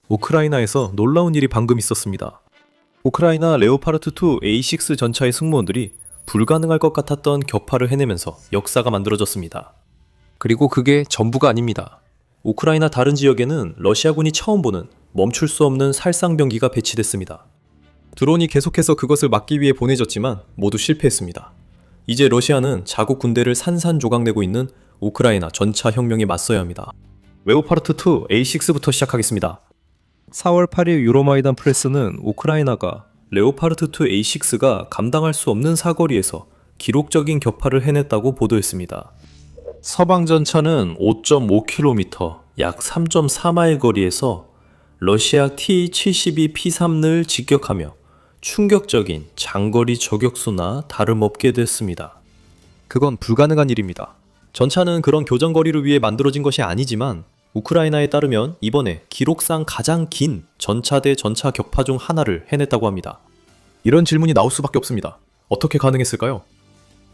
우크라이나에서 놀라운 일이 방금 있었습니다. 우크라이나 레오파르트2 A6 전차의 승무원들이 불가능할 것 같았던 격파를 해내면서 역사가 만들어졌습니다. 그리고 그게 전부가 아닙니다. 우크라이나 다른 지역에는 러시아군이 처음 보는 멈출 수 없는 살상병기가 배치됐습니다. 드론이 계속해서 그것을 막기 위해 보내졌지만 모두 실패했습니다. 이제 러시아는 자국 군대를 산산조각내고 있는 우크라이나 전차 혁명에 맞서야 합니다. 레오파르트2 A6부터 시작하겠습니다. 4월 8일 유로마이단 프레스는 우크라이나가 레오파르트2 A6가 감당할 수 없는 사거리에서 기록적인 격파를 해냈다고 보도했습니다. 서방 전차는 5.5km, 약 3.4마일 거리에서 러시아 T-72P3를 직격하며 충격적인 장거리 저격수나 다름없게 됐습니다. 그건 불가능한 일입니다. 전차는 그런 교전거리를 위해 만들어진 것이 아니지만 우크라이나에 따르면 이번에 기록상 가장 긴 전차 대 전차 격파 중 하나를 해냈다고 합니다. 이런 질문이 나올 수밖에 없습니다. 어떻게 가능했을까요?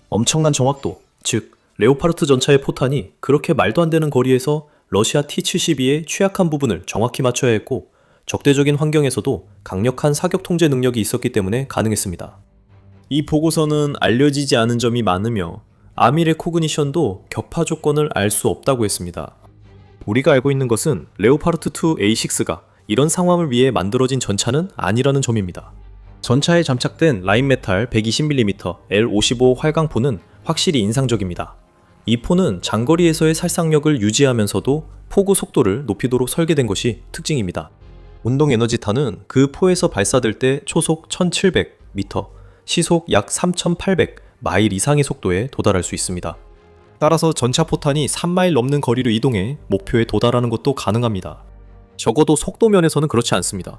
엄청난 정확도, 즉 레오파르트 전차의 포탄이 그렇게 말도 안 되는 거리에서 러시아 T-72의 취약한 부분을 정확히 맞춰야 했고 적대적인 환경에서도 강력한 사격 통제 능력이 있었기 때문에 가능했습니다. 이 보고서는 알려지지 않은 점이 많으며 아미 레코그니션도 격파 조건을 알 수 없다고 했습니다. 우리가 알고 있는 것은 레오파르트2 A6가 이런 상황을 위해 만들어진 전차는 아니라는 점입니다. 전차에 장착된 라인메탈 120mm L55 활강포는 확실히 인상적입니다. 이 포는 장거리에서의 살상력을 유지하면서도 포구 속도를 높이도록 설계된 것이 특징입니다. 운동 에너지탄은 그 포에서 발사될 때 초속 1700m, 시속 약 3800마일 이상의 속도에 도달할 수 있습니다. 따라서 전차 포탄이 3마일 넘는 거리를 이동해 목표에 도달하는 것도 가능합니다. 적어도 속도 면에서는 그렇지 않습니다.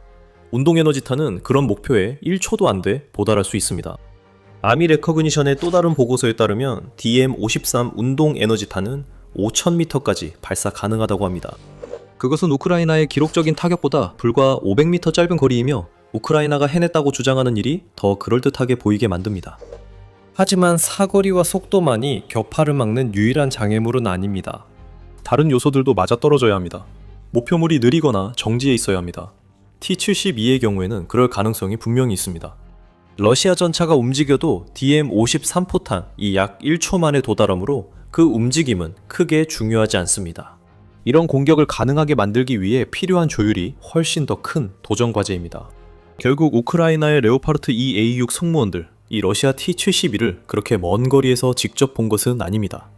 운동 에너지탄은 그런 목표에 1초도 안 돼 도달할 수 있습니다. 아미 레커그니션의 또 다른 보고서에 따르면 DM-53 운동 에너지탄은 5000m까지 발사 가능하다고 합니다. 그것은 우크라이나의 기록적인 타격보다 불과 500m 짧은 거리이며 우크라이나가 해냈다고 주장하는 일이 더 그럴듯하게 보이게 만듭니다. 하지만 사거리와 속도만이 격파를 막는 유일한 장애물은 아닙니다. 다른 요소들도 맞아떨어져야 합니다. 목표물이 느리거나 정지해 있어야 합니다. T-72의 경우에는 그럴 가능성이 분명히 있습니다. 러시아 전차가 움직여도 DM-53 포탄이 약 1초 만에 도달하므로 그 움직임은 크게 중요하지 않습니다. 이런 공격을 가능하게 만들기 위해 필요한 조율이 훨씬 더 큰 도전 과제입니다. 결국 우크라이나의 레오파르트 2 A6 승무원들, 이 러시아 T-72를 그렇게 먼 거리에서 직접 본 것은 아닙니다.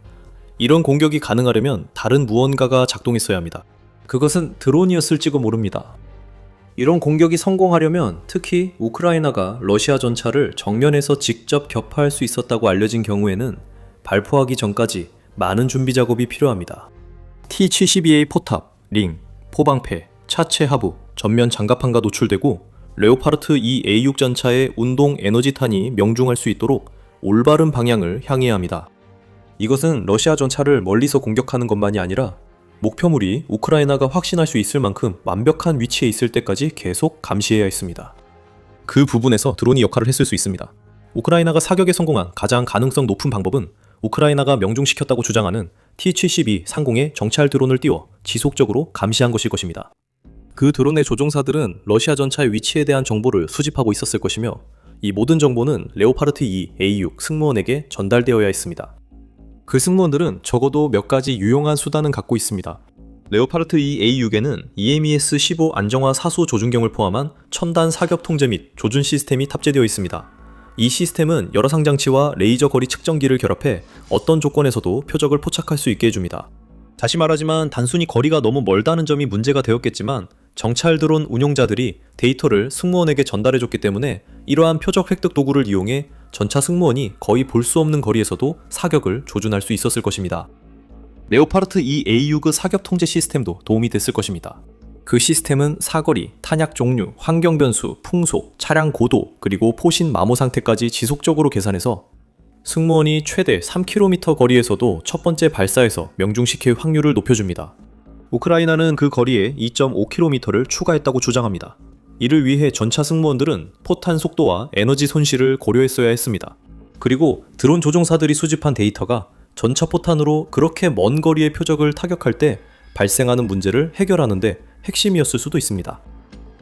이런 공격이 가능하려면 다른 무언가가 작동했어야 합니다. 그것은 드론이었을지도 모릅니다. 이런 공격이 성공하려면 특히 우크라이나가 러시아 전차를 정면에서 직접 격파할 수 있었다고 알려진 경우에는 발포하기 전까지 많은 준비 작업이 필요합니다. T-72A 포탑, 링, 포방패, 차체 하부, 전면 장갑판과 노출되고 레오파르트 2 A6 전차의 운동 에너지탄이 명중할 수 있도록 올바른 방향을 향해야 합니다. 이것은 러시아 전차를 멀리서 공격하는 것만이 아니라 목표물이 우크라이나가 확신할 수 있을 만큼 완벽한 위치에 있을 때까지 계속 감시해야 했습니다. 그 부분에서 드론이 역할을 했을 수 있습니다. 우크라이나가 사격에 성공한 가장 가능성 높은 방법은 우크라이나가 명중시켰다고 주장하는 T-72 상공에 정찰 드론을 띄워 지속적으로 감시한 것일 것입니다. 그 드론의 조종사들은 러시아 전차의 위치에 대한 정보를 수집하고 있었을 것이며 이 모든 정보는 레오파르트 2 A6 승무원에게 전달되어야 했습니다. 그 승무원들은 적어도 몇 가지 유용한 수단은 갖고 있습니다. 레오파르트 2 A6에는 EMES-15 안정화 사수 조준경을 포함한 첨단 사격 통제 및 조준 시스템이 탑재되어 있습니다. 이 시스템은 여러 상장치와 레이저 거리 측정기를 결합해 어떤 조건에서도 표적을 포착할 수 있게 해줍니다. 다시 말하지만 단순히 거리가 너무 멀다는 점이 문제가 되었겠지만 정찰 드론 운용자들이 데이터를 승무원에게 전달해줬기 때문에 이러한 표적 획득 도구를 이용해 전차 승무원이 거의 볼 수 없는 거리에서도 사격을 조준할 수 있었을 것입니다. 레오파르트 2 A6의 사격 통제 시스템도 도움이 됐을 것입니다. 그 시스템은 사거리, 탄약 종류, 환경 변수, 풍속, 차량 고도, 그리고 포신 마모 상태까지 지속적으로 계산해서 승무원이 최대 3km 거리에서도 첫 번째 발사에서 명중시킬 확률을 높여줍니다. 우크라이나는 그 거리에 2.5km를 추가했다고 주장합니다. 이를 위해 전차 승무원들은 포탄 속도와 에너지 손실을 고려했어야 했습니다. 그리고 드론 조종사들이 수집한 데이터가 전차 포탄으로 그렇게 먼 거리의 표적을 타격할 때 발생하는 문제를 해결하는데 핵심이었을 수도 있습니다.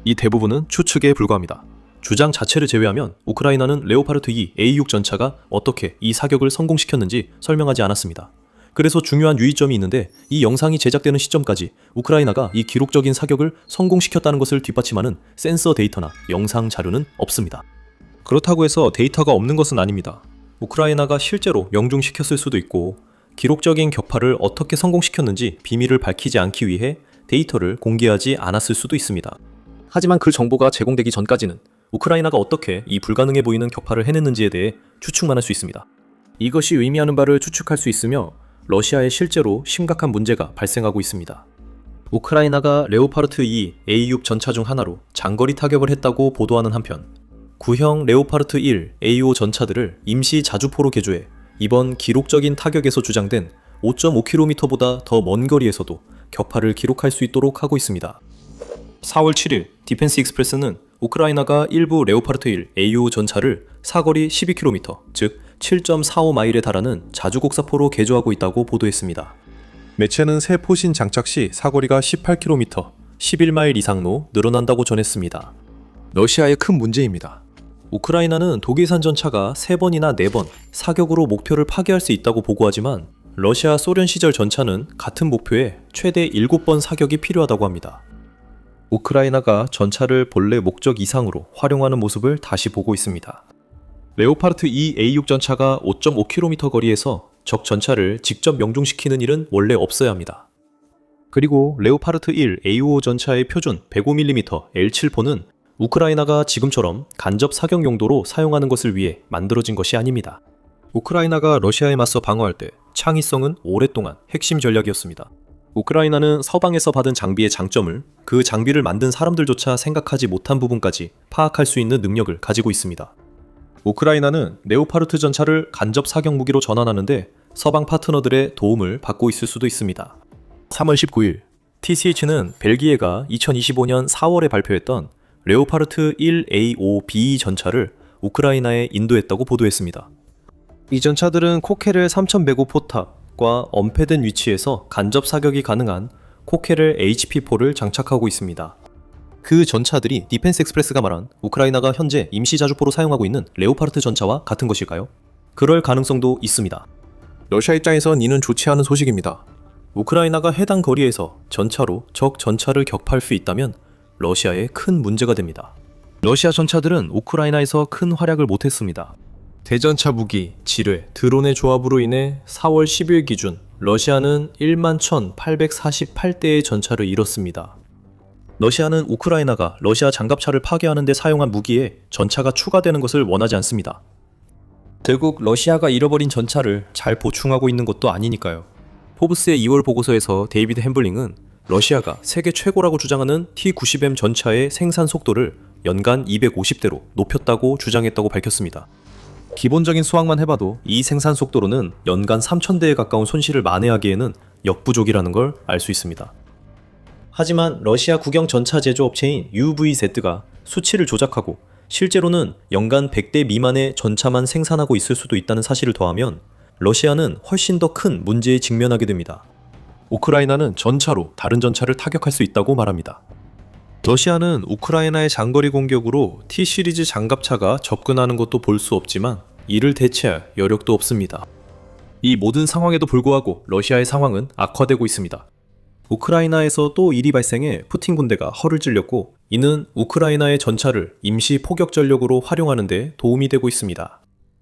이 대부분은 추측에 불과합니다. 주장 자체를 제외하면 우크라이나는 레오파르트 2 A6 전차가 어떻게 이 사격을 성공시켰는지 설명하지 않았습니다. 그래서 중요한 유의점이 있는데 이 영상이 제작되는 시점까지 우크라이나가 이 기록적인 사격을 성공시켰다는 것을 뒷받침하는 센서 데이터나 영상 자료는 없습니다. 그렇다고 해서 데이터가 없는 것은 아닙니다. 우크라이나가 실제로 명중시켰을 수도 있고 기록적인 격파를 어떻게 성공시켰는지 비밀을 밝히지 않기 위해 데이터를 공개하지 않았을 수도 있습니다. 하지만 그 정보가 제공되기 전까지는 우크라이나가 어떻게 이 불가능해 보이는 격파를 해냈는지에 대해 추측만 할 수 있습니다. 이것이 의미하는 바를 추측할 수 있으며 러시아에 실제로 심각한 문제가 발생하고 있습니다. 우크라이나가 레오파르트 2 A6 전차 중 하나로 장거리 타격을 했다고 보도하는 한편 구형 레오파르트 1 A5 전차들을 임시 자주포로 개조해 이번 기록적인 타격에서 주장된 5.5km보다 더 먼 거리에서도 격파를 기록할 수 있도록 하고 있습니다. 4월 7일 디펜스 익스프레스는 우크라이나가 일부 레오파르트 1 A5 전차를 사거리 12km, 즉 7.45마일에 달하는 자주곡사포로 개조하고 있다고 보도했습니다. 매체는 새 포신 장착 시 사거리가 18km, 11마일 이상로 늘어난다고 전했습니다. 러시아의 큰 문제입니다. 우크라이나는 독일산 전차가 3번이나 4번 사격으로 목표를 파괴할 수 있다고 보고하지만 러시아 소련 시절 전차는 같은 목표에 최대 7번 사격이 필요하다고 합니다. 우크라이나가 전차를 본래 목적 이상으로 활용하는 모습을 다시 보고 있습니다. 레오파르트 2 A6 전차가 5.5km 거리에서 적 전차를 직접 명중시키는 일은 원래 없어야 합니다. 그리고 레오파르트 1 A5 전차의 표준 105mm L7포는 우크라이나가 지금처럼 간접 사격 용도로 사용하는 것을 위해 만들어진 것이 아닙니다. 우크라이나가 러시아에 맞서 방어할 때 창의성은 오랫동안 핵심 전략이었습니다. 우크라이나는 서방에서 받은 장비의 장점을 그 장비를 만든 사람들조차 생각하지 못한 부분까지 파악할 수 있는 능력을 가지고 있습니다. 우크라이나는 레오파르트 전차를 간접 사격 무기로 전환하는데 서방 파트너들의 도움을 받고 있을 수도 있습니다. 3월 19일 TCH는 벨기에가 2025년 4월에 발표했던 레오파르트 1A5B 전차를 우크라이나에 인도했다고 보도했습니다. 이 전차들은 코케렐 3105 포탑과 엄폐된 위치에서 간접 사격이 가능한 코케렐 HP4를 장착하고 있습니다. 그 전차들이 디펜스 익스프레스가 말한 우크라이나가 현재 임시 자주포로 사용하고 있는 레오파르트 전차와 같은 것일까요? 그럴 가능성도 있습니다. 러시아 입장에선 이는 좋지 않은 소식입니다. 우크라이나가 해당 거리에서 전차로 적 전차를 격파할 수 있다면 러시아에 큰 문제가 됩니다. 러시아 전차들은 우크라이나에서 큰 활약을 못했습니다. 대전차 무기, 지뢰, 드론의 조합으로 인해 4월 10일 기준 러시아는 11,848대의 전차를 잃었습니다. 러시아는 우크라이나가 러시아 장갑차를 파괴하는 데 사용한 무기에 전차가 추가되는 것을 원하지 않습니다. 결국 러시아가 잃어버린 전차를 잘 보충하고 있는 것도 아니니까요. 포브스의 2월 보고서에서 데이비드 햄블링은 러시아가 세계 최고라고 주장하는 T-90M 전차의 생산 속도를 연간 250대로 높였다고 주장했다고 밝혔습니다. 기본적인 수학만 해봐도 이 생산 속도로는 연간 3,000대에 가까운 손실을 만회하기에는 역부족이라는 걸 알 수 있습니다. 하지만 러시아 국영 전차 제조업체인 UVZ가 수치를 조작하고 실제로는 연간 100대 미만의 전차만 생산하고 있을 수도 있다는 사실을 더하면 러시아는 훨씬 더 큰 문제에 직면하게 됩니다. 우크라이나는 전차로 다른 전차를 타격할 수 있다고 말합니다. 러시아는 우크라이나의 장거리 공격으로 T-시리즈 장갑차가 접근하는 것도 볼 수 없지만 이를 대체할 여력도 없습니다. 이 모든 상황에도 불구하고 러시아의 상황은 악화되고 있습니다. 우크라이나에서 또 일이 발생해 푸틴 군대가 허를 찔렸고 이는 우크라이나의 전차를 임시 포격 전력으로 활용하는 데 도움이 되고 있습니다.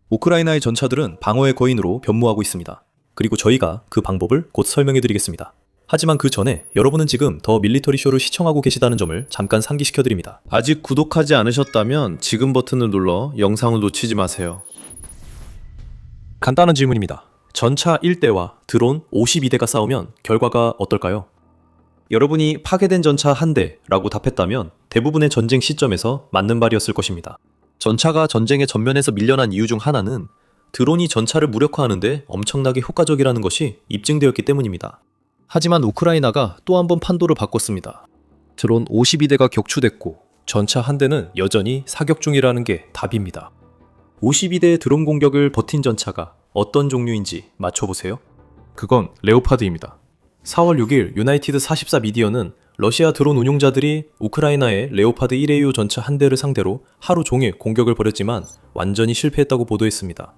우크라이나의 전차들은 방어의 거인으로 변모하고 있습니다. 그리고 저희가 그 방법을 곧 설명해 드리겠습니다. 하지만 그 전에 여러분은 지금 더 밀리터리 쇼를 시청하고 계시다는 점을 잠깐 상기시켜 드립니다. 아직 구독하지 않으셨다면 지금 버튼을 눌러 영상을 놓치지 마세요. 간단한 질문입니다. 전차 1대와 드론 52대가 싸우면 결과가 어떨까요? 여러분이 파괴된 전차 1대라고 답했다면 대부분의 전쟁 시점에서 맞는 말이었을 것입니다. 전차가 전쟁의 전면에서 밀려난 이유 중 하나는 드론이 전차를 무력화하는데 엄청나게 효과적이라는 것이 입증되었기 때문입니다. 하지만 우크라이나가 또 한 번 판도를 바꿨습니다. 드론 52대가 격추됐고 전차 1대는 여전히 사격 중이라는 게 답입니다. 52대의 드론 공격을 버틴 전차가 어떤 종류인지 맞춰보세요. 그건 레오파드입니다. 4월 6일 유나이티드 44 미디어는 러시아 드론 운용자들이 우크라이나의 레오파드 1AU 전차 한 대를 상대로 하루 종일 공격을 벌였지만 완전히 실패했다고 보도했습니다.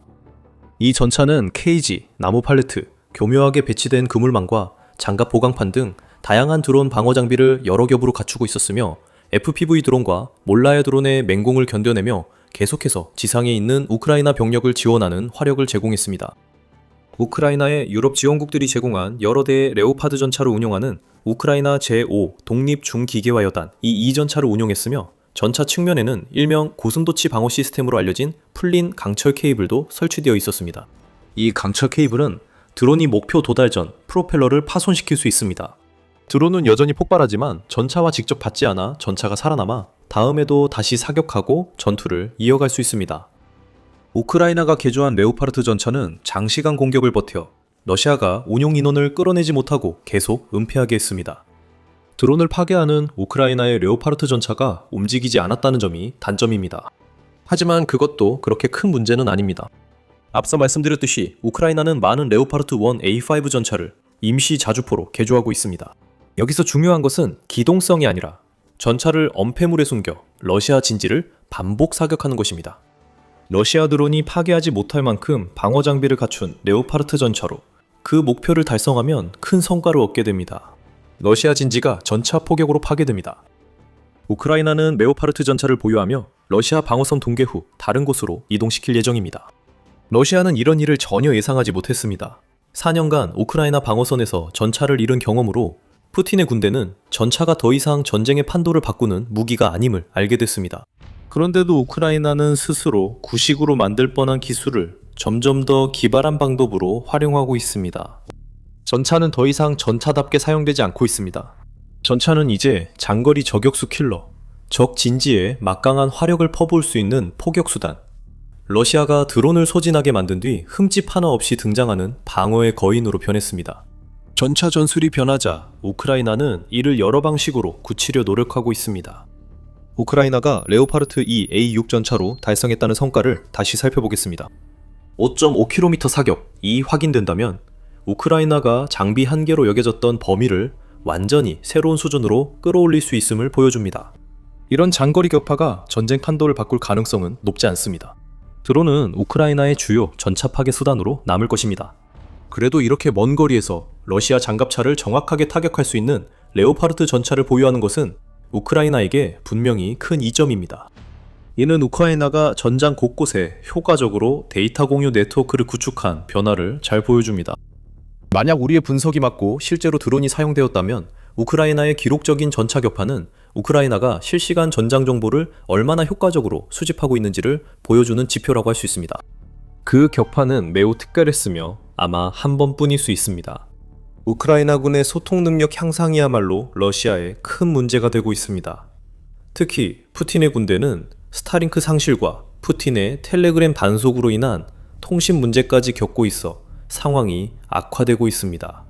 이 전차는 케이지, 나무 팔레트, 교묘하게 배치된 그물망과 장갑 보강판 등 다양한 드론 방어 장비를 여러 겹으로 갖추고 있었으며 FPV 드론과 몰라야 드론의 맹공을 견뎌내며 계속해서 지상에 있는 우크라이나 병력을 지원하는 화력을 제공했습니다. 우크라이나의 유럽 지원국들이 제공한 여러 대의 레오파드 전차를 운용하는 우크라이나 제5 독립중기계화여단 이 전차를 운용했으며 전차 측면에는 일명 고슴도치 방어 시스템으로 알려진 풀린 강철 케이블도 설치되어 있었습니다. 이 강철 케이블은 드론이 목표 도달 전 프로펠러를 파손시킬 수 있습니다. 드론은 여전히 폭발하지만 전차와 직접 닿지 않아 전차가 살아남아 다음에도 다시 사격하고 전투를 이어갈 수 있습니다. 우크라이나가 개조한 레오파르트 전차는 장시간 공격을 버텨 러시아가 운용 인원을 끌어내지 못하고 계속 은폐하게 했습니다. 드론을 파괴하는 우크라이나의 레오파르트 전차가 움직이지 않았다는 점이 단점입니다. 하지만 그것도 그렇게 큰 문제는 아닙니다. 앞서 말씀드렸듯이 우크라이나는 많은 레오파르트 1 A5 전차를 임시 자주포로 개조하고 있습니다. 여기서 중요한 것은 기동성이 아니라 전차를 엄폐물에 숨겨 러시아 진지를 반복 사격하는 것입니다. 러시아 드론이 파괴하지 못할 만큼 방어 장비를 갖춘 레오파르트 전차로 그 목표를 달성하면 큰 성과를 얻게 됩니다. 러시아 진지가 전차 포격으로 파괴됩니다. 우크라이나는 레오파르트 전차를 보유하며 러시아 방어선 붕괴 후 다른 곳으로 이동시킬 예정입니다. 러시아는 이런 일을 전혀 예상하지 못했습니다. 4년간 우크라이나 방어선에서 전차를 잃은 경험으로 푸틴의 군대는 전차가 더 이상 전쟁의 판도를 바꾸는 무기가 아님을 알게 됐습니다. 그런데도 우크라이나는 스스로 구식으로 만들 뻔한 기술을 점점 더 기발한 방법으로 활용하고 있습니다. 전차는 더 이상 전차답게 사용되지 않고 있습니다. 전차는 이제 장거리 저격수 킬러, 적 진지에 막강한 화력을 퍼부을 수 있는 포격수단, 러시아가 드론을 소진하게 만든 뒤 흠집 하나 없이 등장하는 방어의 거인으로 변했습니다. 전차 전술이 변하자 우크라이나는 이를 여러 방식으로 굳히려 노력하고 있습니다. 우크라이나가 레오파르트 2 A6 전차로 달성했다는 성과를 다시 살펴보겠습니다. 5.5km 사격이 확인된다면 우크라이나가 장비 한계로 여겨졌던 범위를 완전히 새로운 수준으로 끌어올릴 수 있음을 보여줍니다. 이런 장거리 격파가 전쟁 판도를 바꿀 가능성은 높지 않습니다. 드론은 우크라이나의 주요 전차 파괴 수단으로 남을 것입니다. 그래도 이렇게 먼 거리에서 러시아 장갑차를 정확하게 타격할 수 있는 레오파르트 전차를 보유하는 것은 우크라이나에게 분명히 큰 이점입니다. 이는 우크라이나가 전장 곳곳에 효과적으로 데이터 공유 네트워크를 구축한 변화를 잘 보여줍니다. 만약 우리의 분석이 맞고 실제로 드론이 사용되었다면 우크라이나의 기록적인 전차 격파는 우크라이나가 실시간 전장 정보를 얼마나 효과적으로 수집하고 있는지를 보여주는 지표라고 할 수 있습니다. 그 격파는 매우 특별했으며 아마 한 번뿐일 수 있습니다. 우크라이나군의 소통 능력 향상이야말로 러시아에 큰 문제가 되고 있습니다. 특히 푸틴의 군대는 스타링크 상실과 푸틴의 텔레그램 단속으로 인한 통신 문제까지 겪고 있어 상황이 악화되고 있습니다.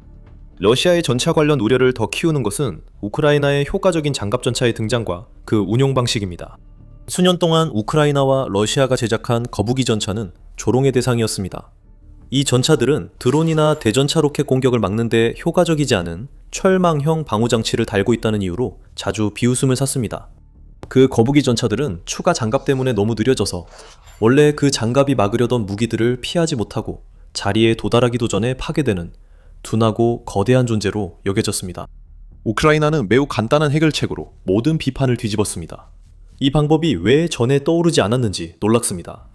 러시아의 전차 관련 우려를 더 키우는 것은 우크라이나의 효과적인 장갑전차의 등장과 그 운용 방식입니다. 수년 동안 우크라이나와 러시아가 제작한 거북이 전차는 조롱의 대상이었습니다. 이 전차들은 드론이나 대전차 로켓 공격을 막는 데 효과적이지 않은 철망형 방호장치를 달고 있다는 이유로 자주 비웃음을 샀습니다. 그 거북이 전차들은 추가 장갑 때문에 너무 느려져서 원래 그 장갑이 막으려던 무기들을 피하지 못하고 자리에 도달하기도 전에 파괴되는 둔하고 거대한 존재로 여겨졌습니다. 우크라이나는 매우 간단한 해결책으로 모든 비판을 뒤집었습니다. 이 방법이 왜 전에 떠오르지 않았는지 놀랐습니다.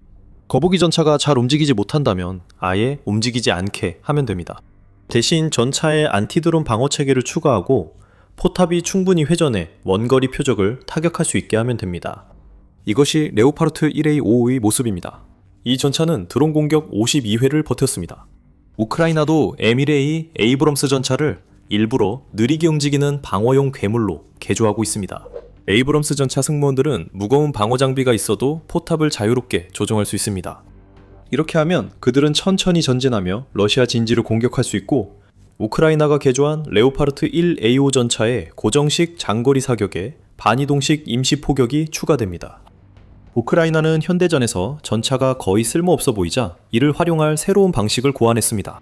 거북이 전차가 잘 움직이지 못한다면 아예 움직이지 않게 하면 됩니다. 대신 전차에 안티드론 방어 체계를 추가하고 포탑이 충분히 회전해 원거리 표적을 타격할 수 있게 하면 됩니다. 이것이 레오파르트 1A5의 모습입니다. 이 전차는 드론 공격 52회를 버텼습니다. 우크라이나도 M1A 에이브럼스 전차를 일부러 느리게 움직이는 방어용 괴물로 개조하고 있습니다. 에이브럼스 전차 승무원들은 무거운 방어 장비가 있어도 포탑을 자유롭게 조정할 수 있습니다. 이렇게 하면 그들은 천천히 전진하며 러시아 진지를 공격할 수 있고 우크라이나가 개조한 레오파르트 1A5 전차의 고정식 장거리 사격에 반이동식 임시 포격이 추가됩니다. 우크라이나는 현대전에서 전차가 거의 쓸모없어 보이자 이를 활용할 새로운 방식을 고안했습니다.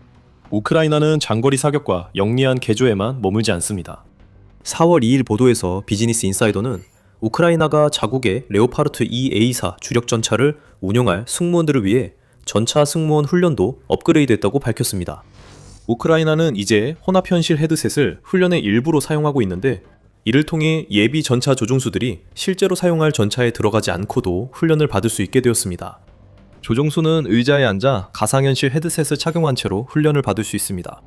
우크라이나는 장거리 사격과 영리한 개조에만 머물지 않습니다. 4월 2일 보도에서 비즈니스 인사이더는 우크라이나가 자국의 레오파르트 2A사 주력 전차를 운용할 승무원들을 위해 전차 승무원 훈련도 업그레이드했다고 밝혔습니다. 우크라이나는 이제 혼합현실 헤드셋을 훈련의 일부로 사용하고 있는데, 이를 통해 예비 전차 조종수들이 실제로 사용할 전차에 들어가지 않고도 훈련을 받을 수 있게 되었습니다. 조종수는 의자에 앉아 가상현실 헤드셋을 착용한 채로 훈련을 받을 수 있습니다.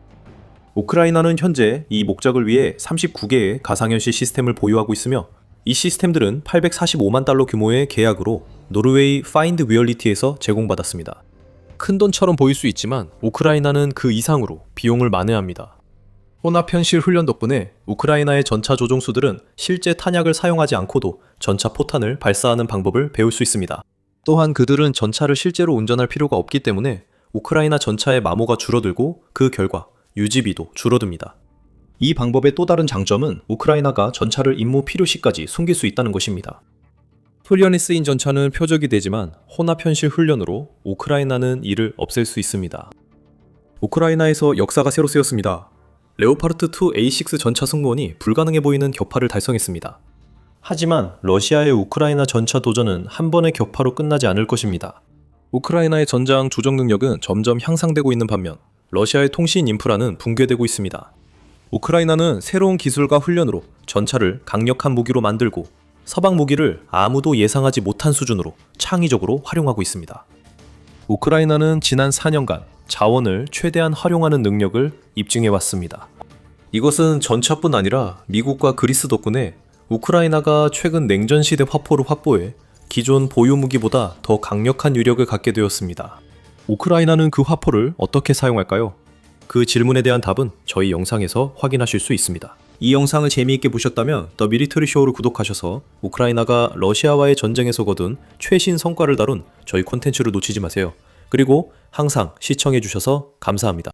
우크라이나는 현재 이 목적을 위해 39개의 가상현실 시스템을 보유하고 있으며, 이 시스템들은 845만 달러 규모의 계약으로 노르웨이 파인드 위얼리티에서 제공받았습니다. 큰돈처럼 보일 수 있지만 우크라이나는 그 이상으로 비용을 만회합니다. 혼합현실 훈련 덕분에 우크라이나의 전차 조종수들은 실제 탄약을 사용하지 않고도 전차 포탄을 발사하는 방법을 배울 수 있습니다. 또한 그들은 전차를 실제로 운전할 필요가 없기 때문에 우크라이나 전차의 마모가 줄어들고 그 결과 유지비도 줄어듭니다. 이 방법의 또 다른 장점은 우크라이나가 전차를 임무 필요시까지 숨길 수 있다는 것입니다. 훈련에 쓰인 전차는 표적이 되지만 혼합현실 훈련으로 우크라이나는 이를 없앨 수 있습니다. 우크라이나에서 역사가 새로 쓰였습니다. 레오파르트2 A6 전차 승무원이 불가능해 보이는 격파를 달성했습니다. 하지만 러시아의 우크라이나 전차 도전은 한 번의 격파로 끝나지 않을 것입니다. 우크라이나의 전장 조정 능력은 점점 향상되고 있는 반면 러시아의 통신 인프라는 붕괴되고 있습니다. 우크라이나는 새로운 기술과 훈련으로 전차를 강력한 무기로 만들고 서방 무기를 아무도 예상하지 못한 수준으로 창의적으로 활용하고 있습니다. 우크라이나는 지난 4년간 자원을 최대한 활용하는 능력을 입증해왔습니다. 이것은 전차뿐 아니라 미국과 그리스 덕분에 우크라이나가 최근 냉전시대 화포를 확보해 기존 보유 무기보다 더 강력한 유력을 갖게 되었습니다. 우크라이나는 그 화포를 어떻게 사용할까요? 그 질문에 대한 답은 저희 영상에서 확인하실 수 있습니다. 이 영상을 재미있게 보셨다면 더 미리터리 쇼를 구독하셔서 우크라이나가 러시아와의 전쟁에서 거둔 최신 성과를 다룬 저희 콘텐츠를 놓치지 마세요. 그리고 항상 시청해주셔서 감사합니다.